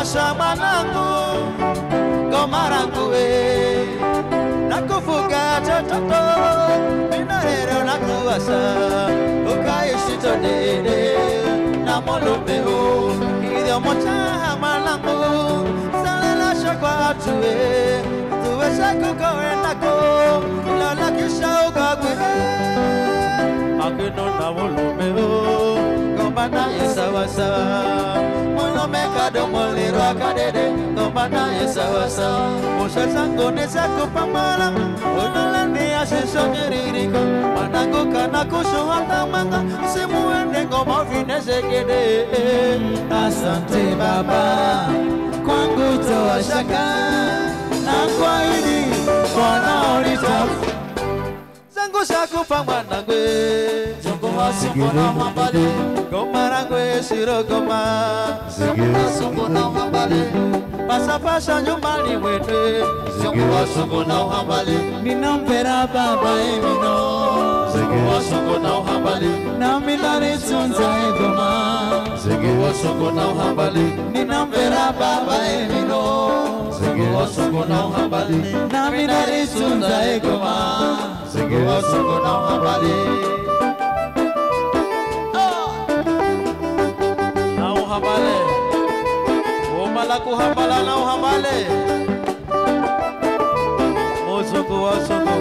Safasha mwanangu ngoma rangu we nakufuga tototo minarero nakuwasa ukaishi todede na molomeo idio mocha mwanangu salala shakwa tuwe tuwe shakuko endako lola kisha ukagwe akino na molomeo ngoma na yesawasa Mekado molero akadede Ngomana yesawasa Mosha sango nesako pamala Unalani asesho nyiririko Manangu kana kushuhata manga Simuende ngoma finese kede Asante baba Kwangu toa shaka Na kwa hili Mwana orita Sangu shaku pamanangwe Jongo wasumo na mambale Goma rangwe shiro goma Jongo wasumo na mambale Pasa pasa nyumbani mwende Jongo wasumo na mambale Ninampera baba emino Jongo wasumo na mambale Na milare tunza egoma Jongo wasumo na mambale Ninampera baba emino Jongo wasumo na mambale Na milare tunza egoma Jongo wasumo na mambale Habale, umalaku habala na uhabale, osoko osoko.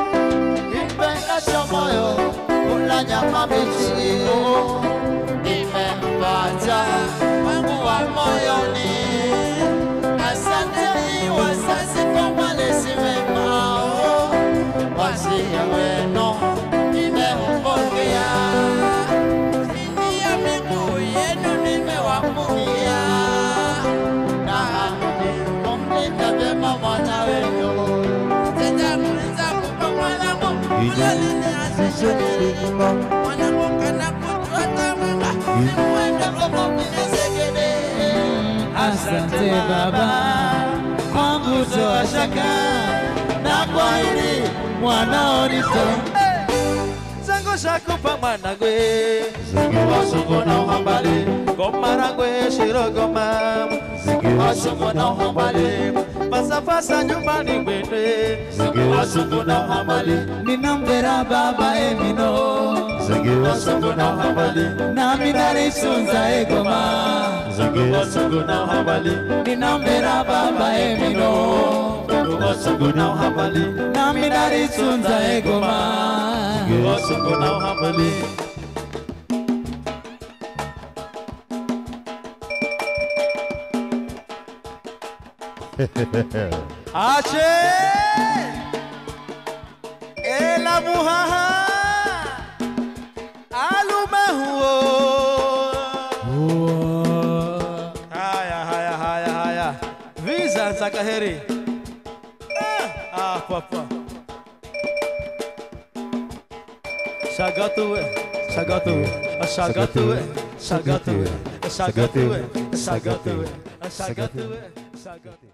Ipenda shomoyo, ulanya mabichi, nimempata wangu wa moyoni. Asante ni wazazi kwa malezi mema. Wazia weno nimempokea, chini ya miguu yenu nimewapungia, na mumlinda vyema mwana wenu. Sitamuliza kupa mwanangu, mlalini asishiriko, mwanangu kana kutuata mwanga, nimuende kwa minezegede. Asante baba, kwangu toa shaka, na kwa hili mwana orito Zango shakupa mwana gwe Zango wasugo na uhambale Goma rangwe shiro goma Zango wasugo na uhambale Pasa pasa nyumbani mwende Zango wasugo na uhambale Ninambera baba emino Zango wasugo na uhambale Na minari sunza egoma Zango wasugo na uhambale Ninambera baba emino Wasugo na uhabali Na minari tunza egoma Wasugo na uhabali Ache Ela muhaha Alumahuo Haya Visa Zakaheri Papa Shagatue Shagatue Shagatue Shagatue Shagatue Shagatue Shagatue Shagatue